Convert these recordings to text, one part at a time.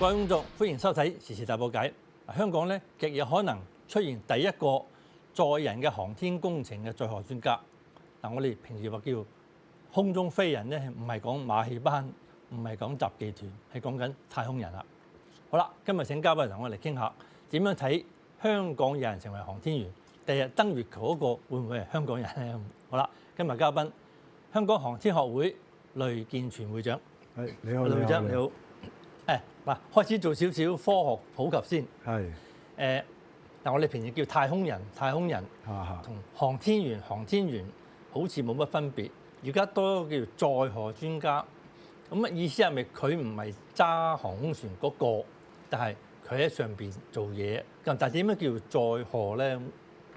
各位觀眾，歡迎收睇《時事大報解》。香港咧極有可能出現第一個載人嘅航天工程嘅載荷專家。嗱，我哋平時話叫空中飛人咧，唔係講馬戲班，唔係講雜技團，係講緊太空人啦。好啦，今日請嘉賓同我哋傾下點樣睇香港有人成為航天員，第日登月球嗰個會唔會係香港人咧？好啦，今日嘉賓香港航天學會雷健全會長。係，你好，雷會長你好。嗱，開始做少少科學普及先。係。嗱，我哋平時叫太空人同航天員好似冇乜分別。而家多叫載荷專家。咁啊，意思係咪佢唔係揸航空船嗰個，但係佢喺上邊做嘢？咁但係點樣叫載荷咧？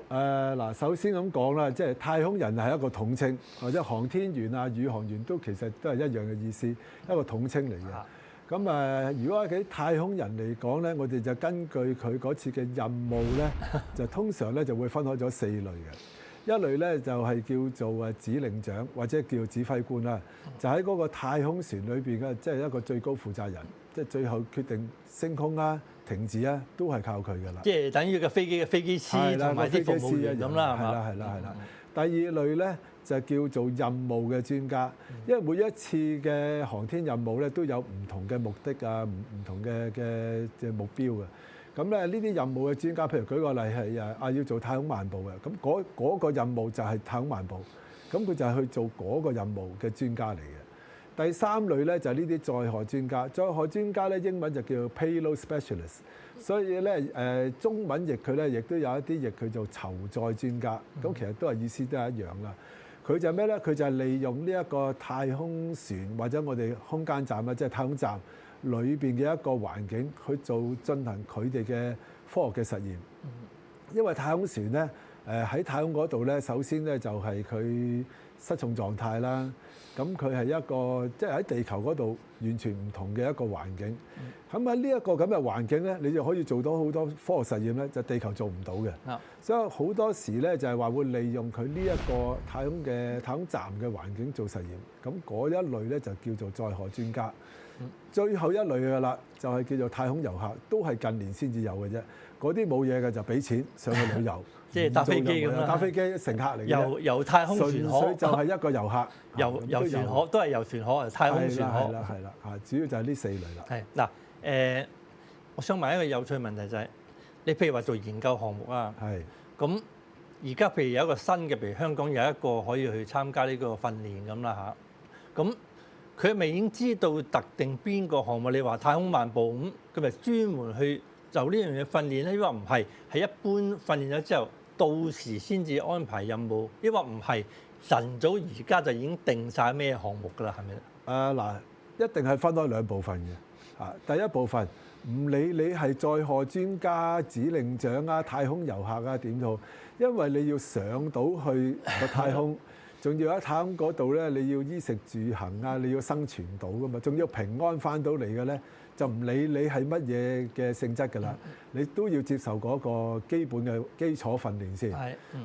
嗱，首先咁講啦，即係太空人係一個統稱，或者航天員啊、宇航員都其實都係一樣嘅意思，一個統稱嚟嘅。咁如果喺太空人嚟講咧，我哋就根據佢嗰次嘅任務咧，就通常咧就會分開咗4類嘅。一類咧就係叫做指令長或者叫指揮官啦，就喺嗰個太空船裏邊嘅，即係一個最高負責人，即係最後決定升空啊、停止啊，都係靠佢㗎啦。即係等於個飛機嘅飛機師同埋啲服務員咁啦，係啦。第二類咧就叫做任務嘅專家，因為每一次嘅航天任務咧都有唔同嘅目的啊、唔同嘅目標嘅。咁咧呢啲任務嘅專家，譬如舉個例係要做太空漫步嘅，咁嗰個任務就係太空漫步，咁佢就係去做嗰個任務嘅專家嚟嘅。第三類咧就係呢啲載荷專家，載荷專家咧英文就叫 payload specialist， 所以咧中文譯佢咧亦都有一啲譯佢做籌載專家，咁其實都係意思都係一樣啦。佢就係咩咧？佢就係利用呢一個太空船或者我哋空間站啊，即係太空站裏邊嘅一個環境去進行佢哋嘅科學嘅實驗。因為太空船咧喺太空嗰度咧，首先咧就係佢失重狀態啦。咁佢係一個即係喺地球嗰度完全唔同嘅一個環境。咁喺呢一個咁嘅環境咧，你就可以做到好多科學實驗咧，就地球做唔到嘅。所以好多時咧就係話會利用佢呢一個太空站嘅環境做實驗。咁嗰一類咧就叫做載荷專家。最後一類嘅啦，就係叫做太空遊客，都係近年先至有嘅啫。嗰啲冇嘢嘅就俾錢上去旅遊，即係搭飛機咁啦。搭飛機乘客嚟嘅，遊太空船河，純粹就係一個遊客。遊船河都係遊船河，太空船河。係啦，主要就係呢4類啦。係嗱，我想問一個有趣問題就係，你譬如話做研究項目啊，咁而家譬如有一個新嘅，譬如香港有一個可以去參加呢個訓練咁啦嚇，咁佢咪已經知道特定邊個項目？你話太空漫步咁，佢咪專門去就呢樣嘢訓練咧？抑或唔係？係一般訓練咗之後，到時先至安排任務？抑或唔係晨早而家就已經定晒咩項目㗎啦？係咪？嗱，一定係分開2部分嘅。第一部分唔理你係載荷專家、指令長啊、太空遊客啊點都好，因為你要上到去個太空。仲要喺太空嗰度咧，你要衣食住行啊，你要生存到噶嘛，仲要平安翻到嚟嘅咧，就唔理你係乜嘢嘅性質㗎啦，你都要接受嗰個基本嘅基礎訓練先。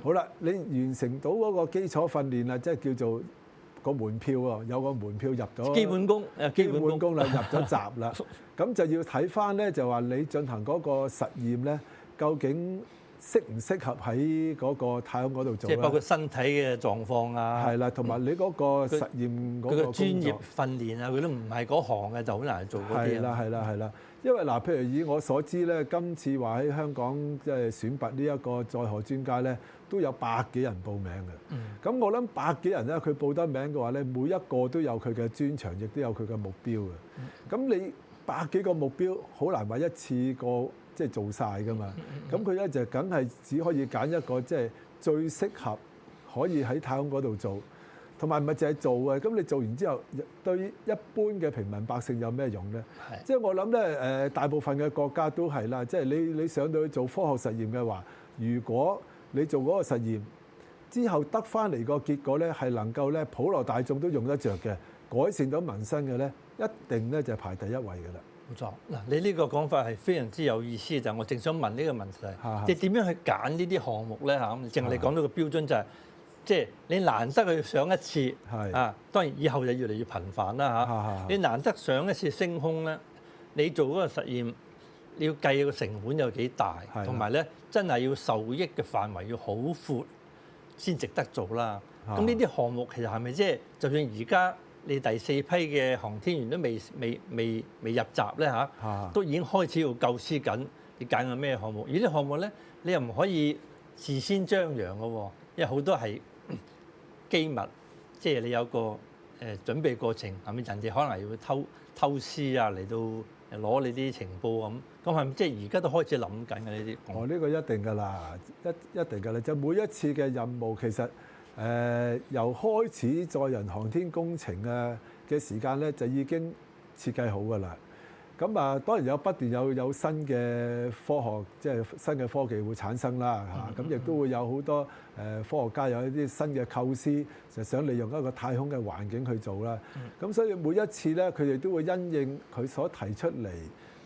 好啦，你完成到嗰個基礎訓練啦，即係叫做個門票喎，有個門票入咗基本功啦，入咗閘啦，咁就要睇翻咧，就話你進行嗰個實驗咧，究竟適唔適合喺嗰個太空嗰度做？即係包括身體嘅狀況啊。係啦，同埋你嗰個實驗嗰個工作。專業訓練啊，佢都唔係嗰行嘅，就好難做嗰啲。係啦，因為嗱，譬如以我所知咧，今次話喺香港即係選拔呢一個載荷專家咧，都有100幾人報名嘅。咁我諗100幾人咧，佢報得名嘅話咧，每一個都有佢嘅專長，亦都有佢嘅目標嘅。咁你100幾個目標，好難話一次過即係做晒㗎嘛，咁佢咧就梗係只可以揀一個即係最適合可以喺太空嗰度做，同埋唔係淨係做嘅。咁你做完之後，對一般嘅平民百姓有咩用咧？即係我諗咧，大部分嘅國家都係啦，即係你上到去做科學實驗嘅話，如果你做嗰個實驗之後得翻嚟個結果咧，係能夠咧普羅大眾都用得着嘅，改善到民生嘅咧，一定咧就係排第一位㗎啦。冇錯，嗱，你呢個講法係非常之有意思，就係我正想問呢個問題，即係點樣去揀呢啲項目咧嚇？咁正係你講到個標準就係，即係你難得去上一次，當然以後就越嚟越頻繁啦嚇。你難得上一次升空咧，你做嗰個實驗，你要計個成本有幾大，同埋咧真係要受益嘅範圍要好闊先值得做啦。咁呢啲項目其實係咪即係就算而家你第4批嘅航天員都未入閘咧嚇，都已經開始要構思緊你揀個咩項目？而啲項目咧，你又唔可以事先張揚嘅喎，因為好多係機密，即係你有個準備過程，係咪人哋可能要偷師啊嚟到攞你啲情報咁係咪即係而家都開始諗緊嘅呢啲？哦，呢個一定㗎啦，一定㗎啦。就每一次嘅任務其實由開始載人航天工程嘅時間咧，就已經設計好㗎啦。咁啊，當然不斷有新嘅科學，即係新嘅科技會產生啦嚇。咁亦都會有好多科學家有一啲新嘅構思，就想利用一個太空嘅環境去做啦。咁所以每一次咧，佢哋都會因應佢所提出嚟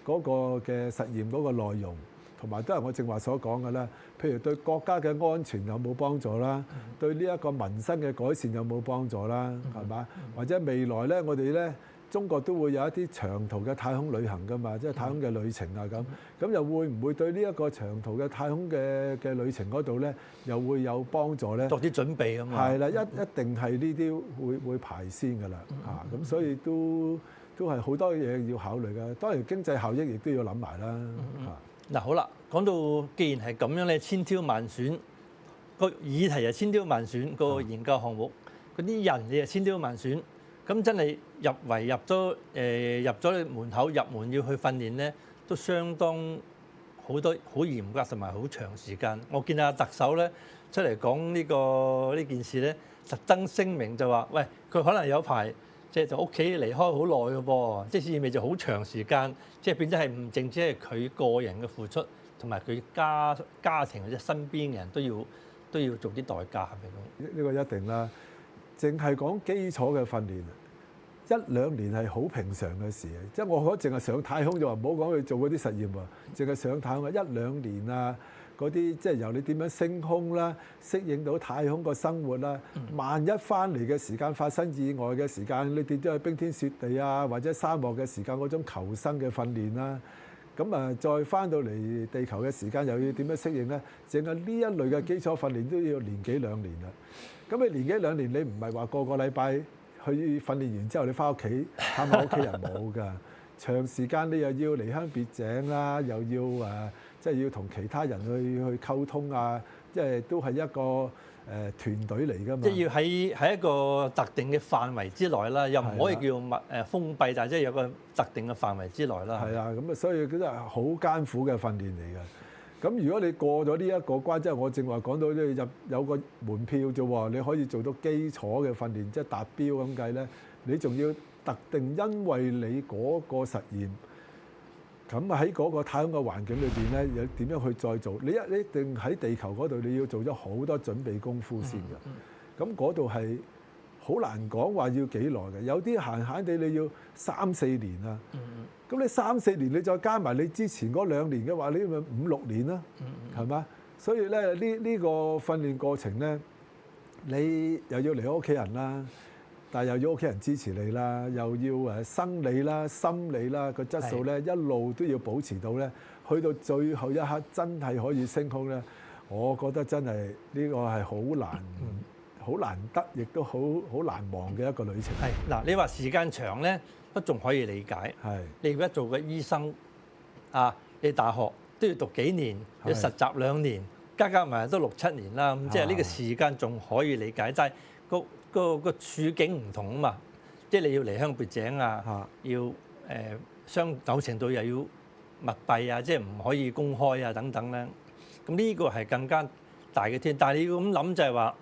嗰個嘅實驗嗰個內容，同埋都係我正話所講嘅啦。譬如對國家嘅安全有冇幫助啦，對呢一個民生嘅改善有冇幫助啦，係嘛？或者未來咧，我哋咧中國都會有一啲長途嘅太空旅行㗎嘛，即係太空嘅旅程啊咁又會唔會對呢一個長途嘅太空嘅旅程嗰度咧，又會有幫助咧？作啲準備咁嘛。係啦，一定係呢啲會排先㗎啦嚇。咁所以都係好多嘢要考慮㗎。當然經濟效益亦都要諗埋啦嚇。嗱好啦，講到既然係咁樣咧，千挑萬選，個議題係千挑萬選，個研究項目嗰啲人你係千挑萬選，咁真係入咗門口入門要去訓練咧，都相當好嚴格同埋好長時間。我見阿特首咧出嚟講呢件事咧，特登聲明就話：喂，佢可能有排即係就屋企離開好耐嘅噃，即係意味就好長時間，即係變咗係唔淨止係佢個人嘅付出，同埋佢家庭或者身邊嘅人都要做啲代價，係咪咁？呢個一定啦。淨係講基礎嘅訓練，1-2年係好平常嘅事。即係我覺得淨係上太空就話唔好講佢做嗰啲實驗喎，淨係上太空1-2年啊，嗰啲即係由你點樣升空啦，適應到太空個生活啦。萬一翻嚟嘅時間發生意外嘅時間，你跌咗去冰天雪地啊，或者沙漠嘅時間嗰種求生嘅訓練啦。咁啊，再翻到嚟地球嘅時間又要點樣適應咧？淨係呢一類嘅基礎訓練都要年幾兩年啦。咁你年幾兩年，你唔係話個禮拜去訓練完之後，你翻屋企探下屋企人冇㗎。長時間你又要離鄉別井啦，又要即係要同其他人去溝通啊，即係都係一個團隊嚟㗎嘛。即係要喺一個特定嘅範圍之內啦，又唔可以叫封閉，但係即係有個特定嘅範圍之內啦。係啊，咁啊，所以佢都係好艱苦嘅訓練嚟㗎。咁如果你過咗呢一個關，即係我正話講到呢，有個門票啫喎，你可以做到基礎嘅訓練，即係達標咁計咧，你仲要特定因為你嗰個實驗，咁啊喺嗰個太空嘅環境裏邊咧，有點樣去再做？你一定喺地球嗰度，你要做咗好多準備功夫先㗎。咁嗰度係好難講話要幾耐嘅，有啲閒閒地你要3-4年啊。咁你3-4年，你再加埋你之前嗰2年嘅話，你咪5-6年啦，係嘛？所以咧呢個訓練過程咧，你又要離開屋企人啦，但係又要屋企人支持你啦，又要生理啦、心理啦個質素咧，一路都要保持到咧，去到最後一刻真係可以升空咧，我覺得真係呢個係好難得，亦都好難忘嘅一個旅程。係嗱，你話時間長咧，都仲可以理解。係你而家做個醫生啊，你大學都要讀幾年，要實習2年，加埋都6-7年啦。咁即係呢個時間仲可以理解，但係個處境唔同啊嘛。即係你要離鄉別井啊，要某程度又要密閉啊，即係唔可以公開啊等等咧。咁呢個係更加大嘅天。但係你要咁諗就係話，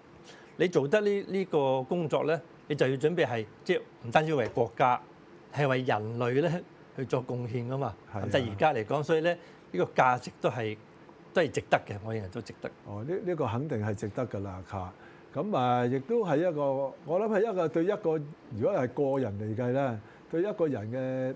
你做得呢個工作咧，你就要準備係即係唔單止為國家，係為人類咧去作貢獻噶嘛。即係而家嚟講，所以咧呢個價值都係值得嘅，我認為都值得。哦，呢個肯定係值得㗎啦嚇。咁啊，亦都係一個，我諗係一個對一個，如果係個人嚟計咧，對一個人嘅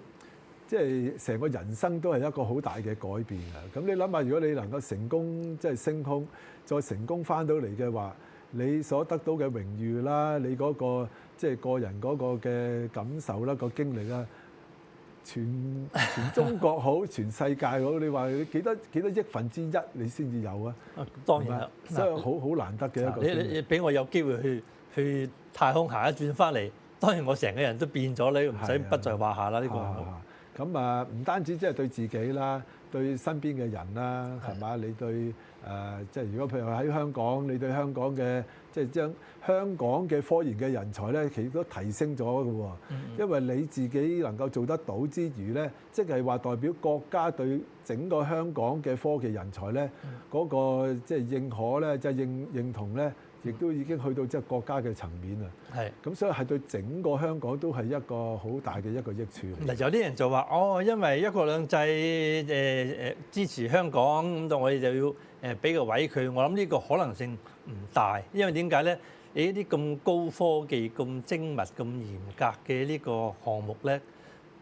即係成個人生都係一個好大嘅改變啊！咁你諗下，如果你能夠成功即係升空，再成功翻到嚟嘅話，你所得到嘅榮譽啦，你嗰個即係個人嗰個嘅感受啦、個經歷啦，全中國好，全世界好，你話你幾多億分之一你先至有啊？當然啦，所以好難得嘅一個。你俾我有機會去太空行一轉翻嚟，當然我成個人都變咗，你唔使不在話下啦。呢個咁啊，唔單止即係對自己啦，對身邊嘅人啦，係嘛？你對即係如果譬如喺香港，你對香港嘅即係將香港嘅科研嘅人才咧，其實都提升咗嘅喎。因為你自己能夠做得到之餘咧，即係話代表國家對整個香港嘅科技人才咧嗰個即係認可咧，即係認同咧。亦都已經去到即係國家嘅層面啦。係，咁所以係對整個香港都係一個好大嘅一個益處。嗱，有啲人就話因為一國兩制支持香港，咁我哋就要俾個位佢。我諗呢個可能性唔大，因為點解咧？你呢啲咁高科技、咁精密、咁嚴格嘅呢個項目咧，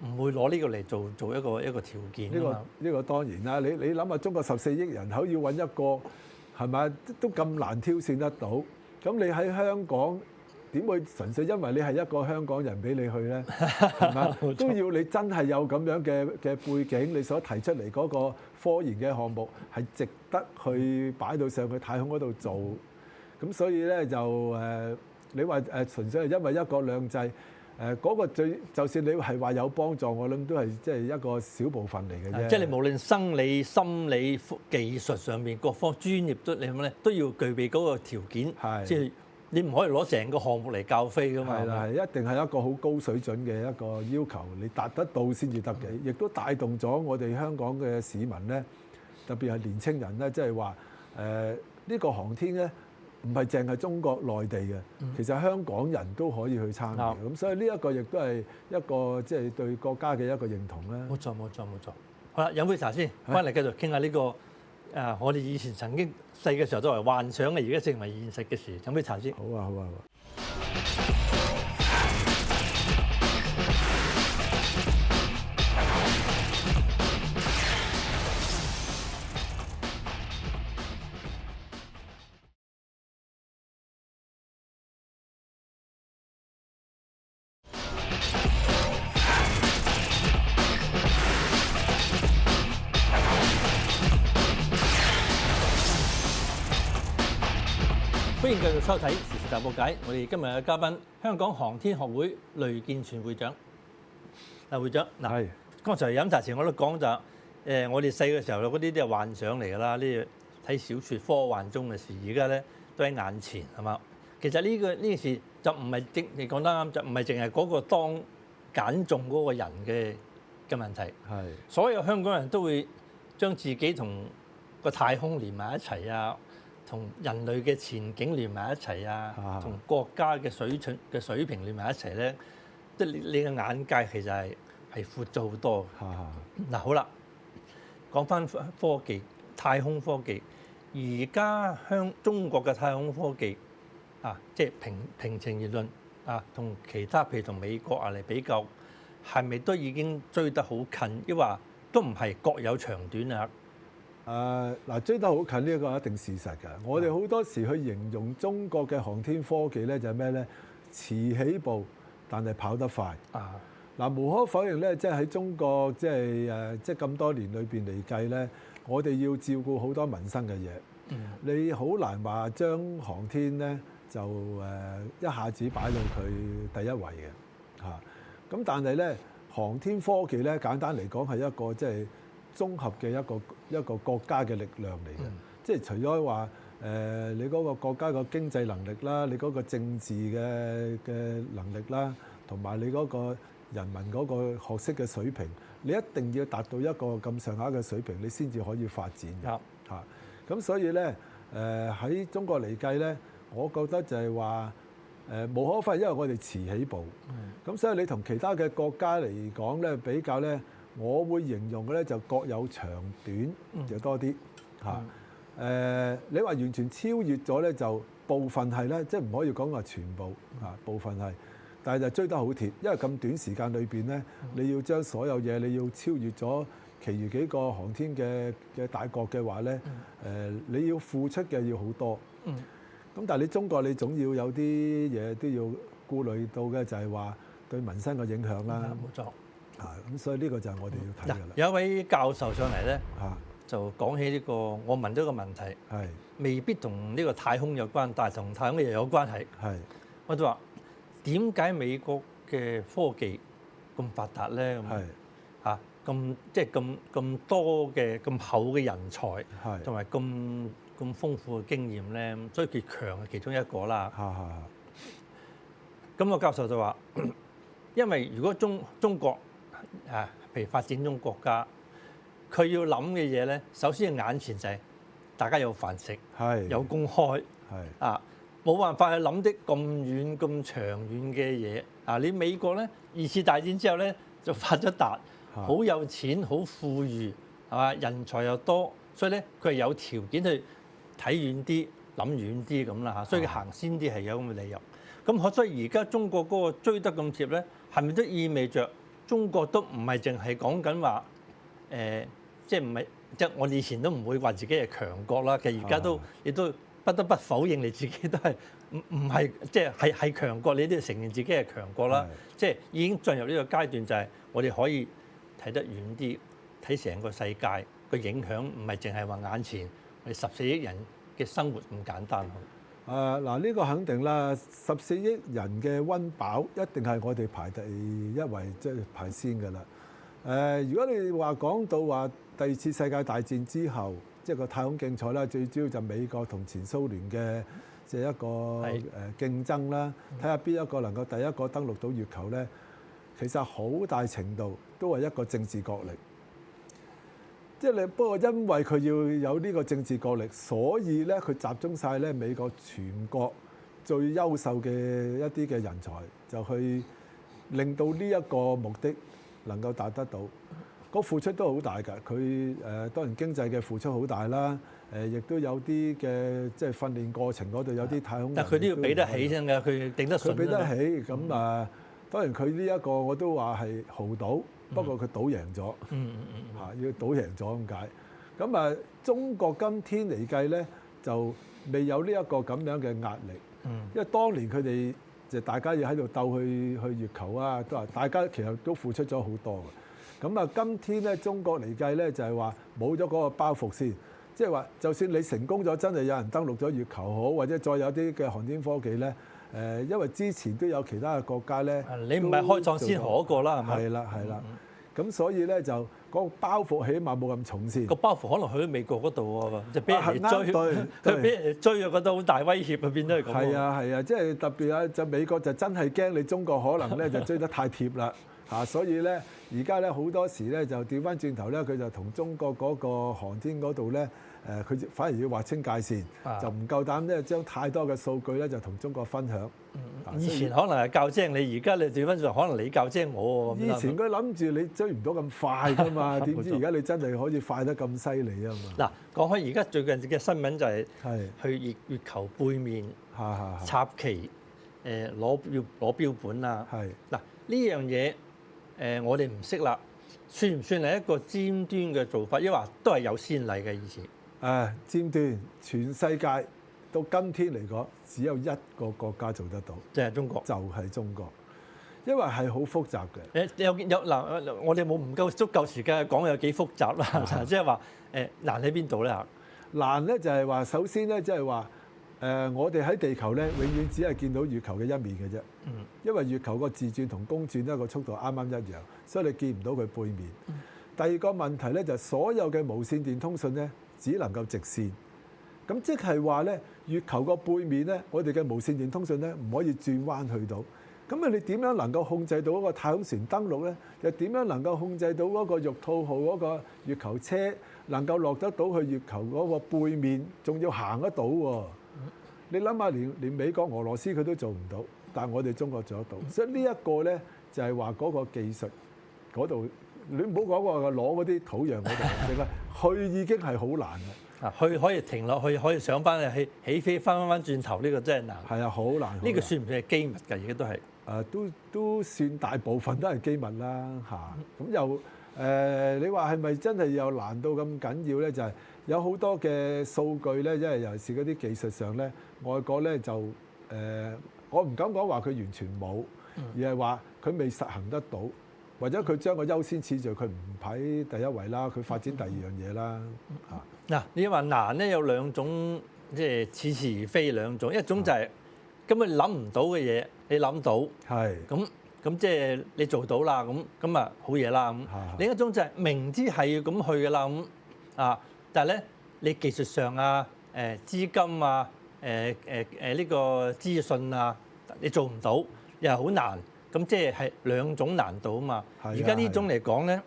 唔會攞呢個嚟做一個條件。呢個當然啦。你諗下，中國14億人口要揾一個。係咪都咁難挑選得到？咁你喺香港點會純粹因為你係一個香港人俾你去咧？係咪都要你真係有咁樣嘅背景，你所提出嚟嗰個科研嘅項目係值得去擺到上去太空嗰度做。咁所以咧就你話純粹係因為一國兩制。嗰個就算你係話有幫助，我諗都係即係一個小部分嚟嘅啫。即係你無論生理、心理、技術上面各方專業都你諗咧，都要具備嗰個條件。係，即係你唔可以攞成個項目嚟教飛㗎嘛。係啦，係一定係一個好高水準嘅一個要求，你達得到先至得嘅。亦都帶動咗我哋香港嘅市民咧，特別係年青人咧，即係話呢個航天咧。唔係淨係中國內地嘅，其實香港人都可以去參與，咁所以呢一個亦都係一個即係對國家嘅一個認同啦。冇錯。好啦，飲杯茶先，翻嚟繼續傾下呢個我哋以前曾經細嘅時候都係幻想嘅，而家成為現實嘅事。飲杯茶先。好啊。歡迎繼續收睇《時事大報解》。我哋今日嘅嘉賓，香港航天學會雷健全會長。會長，剛才飲茶前我都講就我哋細嘅時候嗰啲都係幻想嚟㗎啦，呢啲睇小説科幻中嘅事，而家咧都喺眼前係嘛？其實呢件事就唔係你講得啱，就唔係淨係嗰個當揀中嗰個人嘅問題。係，所有香港人都會將自己同個太空連埋一齊啊！同人類嘅前景連埋一齊啊，同國家嘅水平連埋一齊咧，即係你嘅眼界其實係闊咗好多。嗱好啦，講翻科技，太空科技，而家中國嘅太空科技即係平情而論同其他譬如同美國嚟比較，係咪都已經追得好近？抑或都唔係各有長短啊？追得好近呢個一定事實㗎。我哋好多時去形容中國嘅航天科技咧，就係咩咧？遲起步，但係跑得快。無可否認咧，即係喺中國即係咁多年裏邊嚟計咧，我哋要照顧好多民生嘅嘢。你好難話將航天咧就一下子擺到佢第一位嘅嚇。咁但係咧，航天科技咧簡單嚟講係一個即係綜合嘅一個國家嘅力量嚟嘅，即係除咗話你嗰個國家個經濟能力啦，你嗰個政治嘅能力啦，同埋你嗰個人民嗰個學識嘅水平，你一定要達到一個咁上下嘅水平，你先至可以發展嘅嚇。咁所以咧喺中國嚟計咧，我覺得就係話無可否認，因為我哋遲起步，咁所以你同其他嘅國家嚟講咧比較咧。我會形容嘅咧就各有長短就多啲嚇。你話完全超越咗咧，就部分係咧，即係唔可以講話全部部分係，但係就追得好貼，因為咁短時間裏邊咧，你要將所有嘢你要超越咗其餘幾個航天嘅大國嘅話咧，你要付出嘅要好多。咁但係你中國你總要有啲嘢都要顧慮到嘅，就係話對民生嘅影響啦。冇錯。咁所以呢個就係我哋要睇㗎啦。有一位教授上嚟咧，就講起呢個，我問咗個問題，未必同呢個太空有關，但係同太空嘅嘢有關係。我就話點解美國嘅科技咁發達咧？咁即係咁多嘅咁厚嘅人才，同埋咁豐富嘅經驗咧，所以佢強係其中一個啦。咁個教授就話，因為如果中國譬如發展中國家，佢要諗嘅嘢咧，首先眼前就係大家有飯食，有工開，冇辦法去諗啲咁遠咁長遠嘅嘢。你美國咧2次大戰之後咧就發咗達，好有錢，好富裕，係嘛？人才又多，所以咧佢係有條件去睇遠啲、諗遠啲咁啦嚇。所以佢行先啲係有咁嘅理由。咁所以而家中國嗰個追得咁貼咧，係咪都意味着中國都唔係淨係講緊話即係唔係即係我哋以前都唔會話自己係強國啦。其實而家都亦都不得不否認你自己都係唔係即係強國，你都要承認自己係強國啦。即係已經進入呢個階段，就係我哋可以睇得遠啲，睇成個世界個影響，唔係淨係話眼前我哋14億人嘅生活咁簡單。嗱，呢個肯定啦，14億人嘅溫飽一定係我哋排第一位，即係排先㗎啦。如果你話講到話第2次世界大戰之後，即係個太空競賽啦，最主要就美國同前蘇聯嘅即係一個競爭啦，睇下邊一個能夠第一個登陸到月球咧。其實好大程度都係一個政治角力。即係你不過因為佢要有呢個政治角力，所以咧佢集中晒咧美國全國最優秀嘅一啲嘅人才，就去令到呢一個目的能夠達得到。個付出都好大㗎。佢當然經濟嘅付出好大啦。亦都有啲嘅即係訓練過程嗰度有啲太空人，但佢都要俾得起先㗎，佢頂得順。佢俾得起咁當然佢呢一個我都話係豪賭。不過佢賭贏咗，要賭贏咗咁解。咁中國今天嚟計咧，就未有呢一個咁樣嘅壓力。因為當年佢哋就大家要喺度鬥去月球啊，都話大家其實都付出咗好多嘅。咁今天咧中國嚟計咧就係話冇咗嗰個包袱先，即係話就算你成功咗，真係有人登陸咗月球好，或者再有啲嘅航天科技咧。因為之前都有其他嘅國家咧，你唔係開創先河嗰個啦，係咪？係啦。咁所以咧就嗰個包袱起碼冇咁重先。個包袱可能去咗美國嗰度喎，就俾人哋追，佢俾人哋追，我覺得好大威脅啊，變咗係咁。係啊，即係特別就美國就真係驚你中國可能咧就追得太貼啦所以咧而家咧好多時咧就調翻轉頭咧，佢就同中國嗰個航天嗰度咧。佢反而要劃清界線，就唔夠膽咧將太多嘅數據咧就同中國分享。以前可能係教精你，而家你調翻轉，可能你教精我喎。以前佢諗住你追唔到咁快㗎嘛，點知而家你真係可以快得咁犀利啊嘛！嗱，講開而家最近嘅新聞就係去月球背面插旗，攞標本啦。嗱，呢樣嘢我哋唔識啦，算唔算係一個尖端嘅做法？抑或都係有先例嘅以前？尖端，全世界到今天嚟講，只有一個國家做得到，就係中國。就係中國，因為係好複雜嘅。嗱，我哋冇唔夠足夠時間講有幾複雜啦，即係話難喺邊度咧？難咧就係話，首先咧即係話我哋喺地球咧，永遠只係見到月球嘅一面嘅啫。因為月球個自轉同公轉咧個速度啱啱一樣，所以你見唔到佢背面。第二個問題咧就係所有嘅無線電通訊咧，只能夠直線，咁即係話咧，月球個背面咧，我哋嘅無線電通訊咧唔可以轉彎去到。咁你點樣能夠控制到嗰個太空船登陸咧？又點樣能夠控制到嗰個玉兔號嗰個月球車能夠落得到去月球嗰個背面，仲要行得到喎？你諗下，連美國、俄羅斯佢都做唔到，但係我哋中國做得到。所以呢一個咧就係話嗰個技術嗰度。你唔好講話攞嗰啲土壤嗰度，去已經係好難啦。去可以停落去，可以上翻去起飛翻轉頭，呢個真係難。係啊，好難。呢個算唔算係機密㗎？而家都係都算大部分都係機密啦咁又你話係咪真係有難到咁緊要咧？就係有好多嘅數據咧，因為尤其是嗰啲技術上咧，外國咧就我唔敢講話佢完全冇，而係話佢未實行得到。或者佢將個優先次序佢唔排第一位啦，佢發展第二樣嘢啦嚇。嗱，你話難咧有兩種，即係似是而非兩種，一種就係根本諗唔到嘅嘢，你諗到，係咁即係你做到啦，咁啊好嘢啦咁。另一種就係明知係要咁去㗎啦咁啊，但係咧你技術上啊、資金啊、呢個資訊啊，你做唔到又係好難，咁即係兩種難度啊嘛。而家呢種嚟講咧，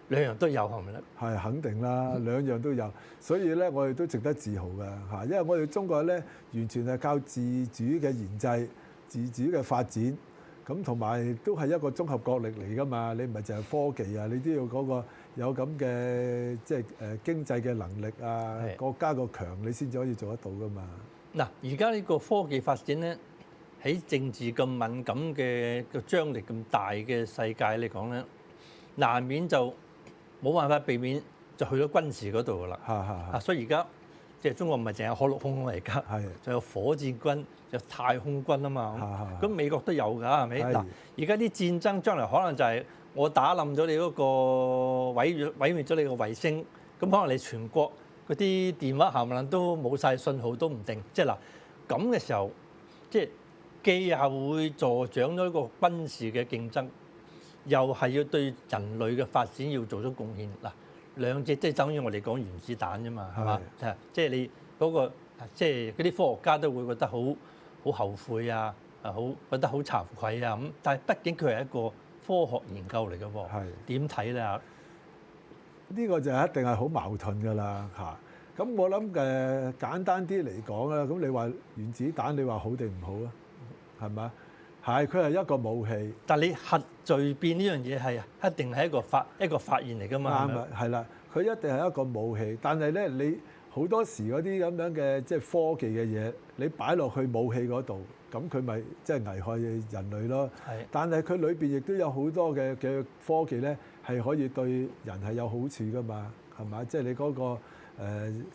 兩樣都有係咪咧？係肯定啦，兩樣都有，所以咧我哋都值得自豪㗎嚇，因為我哋中國咧完全係靠自主嘅研製、自主嘅發展。咁同埋都係一個綜合國力嚟㗎嘛，你唔係淨係科技啊，你都要嗰個有咁嘅即係經濟嘅能力啊，國家個強你先至可以做得到㗎嘛。嗱，而家呢個科技發展咧，喺政治咁敏感嘅個張力咁大嘅世界嚟講咧，難免就冇辦法避免就去咗軍事嗰度㗎啦。所以而家即係中國唔係淨係海陸空嚟㗎，仲有火箭軍。就太空軍啊嘛，咁美國都有㗎，係咪？嗱，而家啲戰爭將來可能就係我打冧咗你嗰個毀滅咗你個衛星，咁可能你全國嗰啲電話冚唪唥都冇晒信號都唔定，即係嗱咁嘅時候，即係既係會助長咗一個軍事嘅競爭，又係要對人類嘅發展要做出貢獻。嗱，兩隻即係等於我哋講原子彈啫嘛，係嘛？即係你嗰個即係嗰啲科學家都會覺得好後悔啊，好覺得好慚愧啊咁，但係畢竟佢係一個科學研究嚟嘅喎，點睇咧？呢個就一定係好矛盾㗎啦嚇。咁我諗簡單啲嚟講啦，咁你話原子彈你話好定唔好啊？係咪？係佢係一個武器，但係你核聚變呢樣嘢係一定係一個發現嚟㗎嘛？啱啊，係啦，佢一定係一個武器，但係咧你。好多時嗰啲咁樣嘅即係科技嘅嘢，你擺落去武器嗰度，咁佢咪即係危害人類咯。但係佢裏邊亦都有好多嘅科技咧，係可以對人係有好處噶嘛，係嘛？即係你嗰個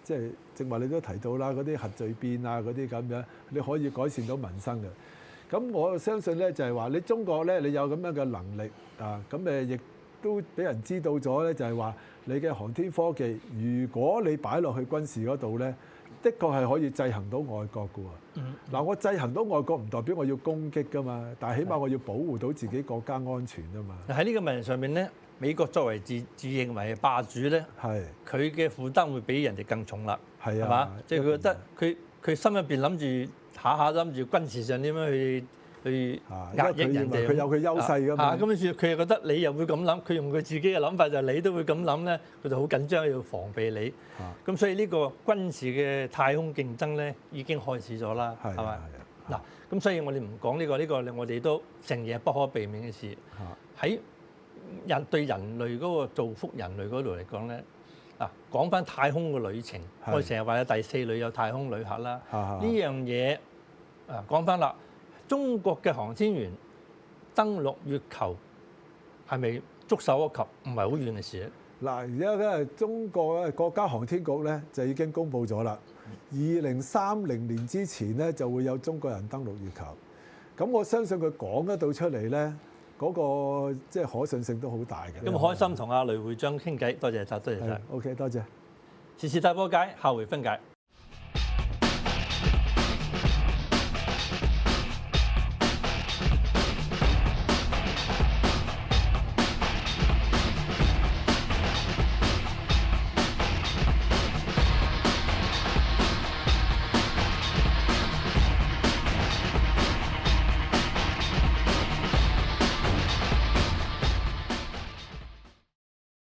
即係正話你都提到啦，嗰啲核聚變啊嗰啲咁樣，你可以改善到民生嘅。咁我相信咧就係話你中國咧，你有咁樣嘅能力啊，咁亦都俾人知道咗咧，就係話。你嘅航天科技，如果你擺落去軍事嗰度咧，的確係可以制衡到外國嘅喎。嗱，我制衡到外國唔代表我要攻擊㗎嘛，但係起碼我要保護到自己國家安全啊嘛。喺呢個問題上面咧，美國作為自認為係霸主咧，佢嘅負擔會比人哋更重啦，係嘛？即係佢覺得佢心入邊諗住下下諗住軍事上點樣去壓抑人哋，佢有佢優勢㗎嘛。咁跟住佢又覺得你又會咁諗，佢用佢自己嘅諗法就係你都會咁諗咧，佢就好緊張要防備你。咁所以呢個軍事嘅太空競爭咧已經開始咗啦，係咪？嗱，咁所以我哋唔講呢個我哋都承認係不可避免嘅事。喺對人類嗰個造福人類嗰度嚟講咧，嗱，講翻太空嘅旅程，我哋成日話有第四類有太空旅客啦，呢樣嘢講翻啦。中國嘅航天員登陸月球係咪觸手可及？唔係好遠嘅事咧。嗱，而家咧中國國家航天局咧就已經公布咗啦，2030年之前咧就會有中國人登陸月球。咁我相信佢講得到出嚟咧，嗰個即係可信性都好大嘅。咁開心同阿雷會長傾偈，多謝晒，多謝晒。OK， 多謝。時事大波解，下回分解。